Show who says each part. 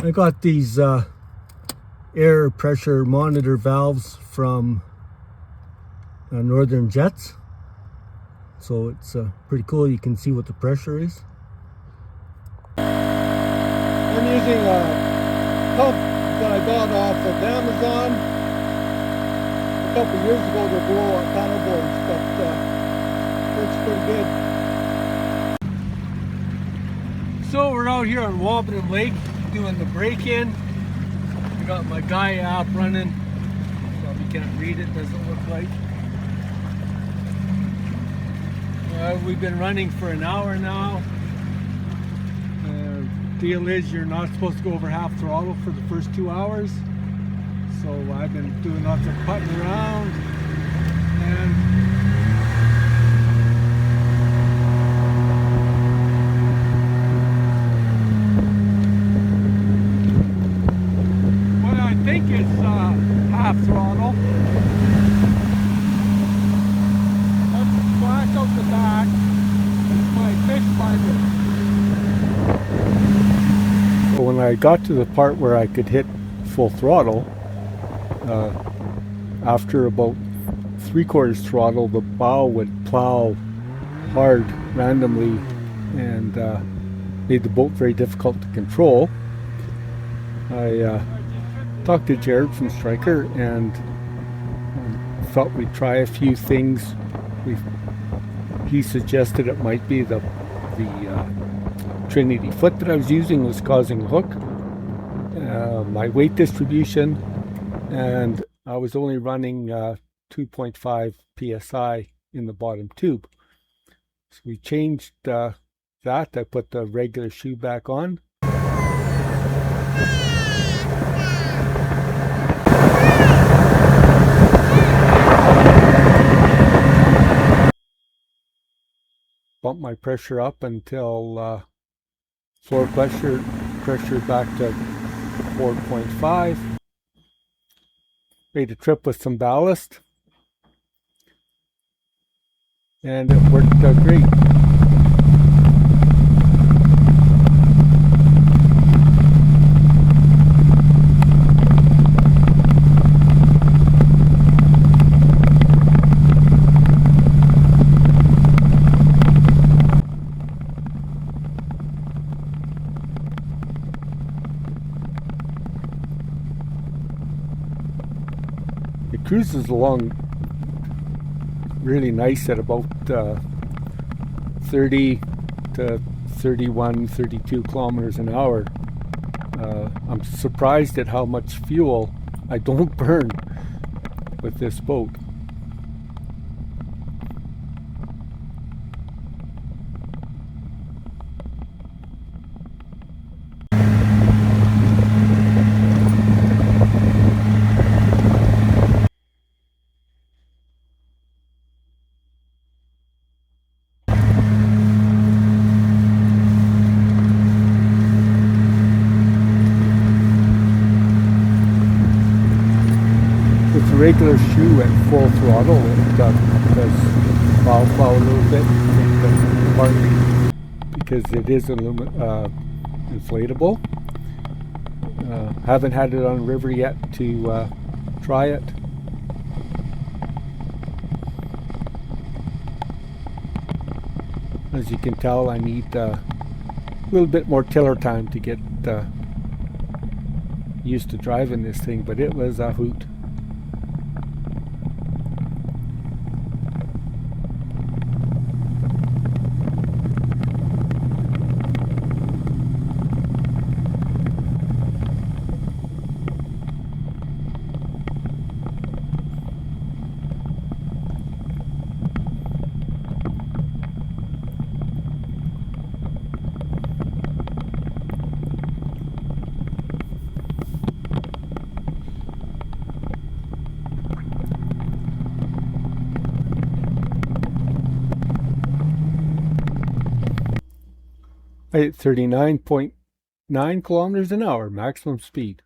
Speaker 1: I got these air pressure monitor valves from Northern Jets, so it's pretty cool. You can see what the pressure is. I'm using a pump that I bought off of Amazon a couple years ago to blow up paddleboards, but works pretty good. So we're out here on Wabanon Lake doing the break-in. I got my Gaia app running. Probably can't read it, doesn't look like. We've been running for an hour now. Deal is you're not supposed to go over half throttle for the first 2 hours. So I've been doing lots of putting around and what I think is half throttle. Let's flash out the back. My fish finder. When I got to the part where I could hit full throttle, after about 3/4 throttle, the bow would plow hard randomly and made the boat very difficult to control. I talked to Jared from Stryker and thought we'd try a few things. He suggested it might be the Trinity foot that I was using was causing a hook, my weight distribution, and I was only running 2.5 psi in the bottom tube. So we changed that. I put the regular shoe back on. Bumped my pressure up until floor pressure back to 4.5. Made a trip with some ballast, and it worked great. It cruises along really nice at about 30 to 31, 32 kilometers an hour. I'm surprised at how much fuel I don't burn with this boat. With the regular shoe at full throttle, it does bow plow a little bit, partly because it is inflatable. Haven't had it on river yet to try it. As you can tell, I need a little bit more tiller time to get used to driving this thing, but it was a hoot. I hit 39.9 kilometers an hour maximum speed.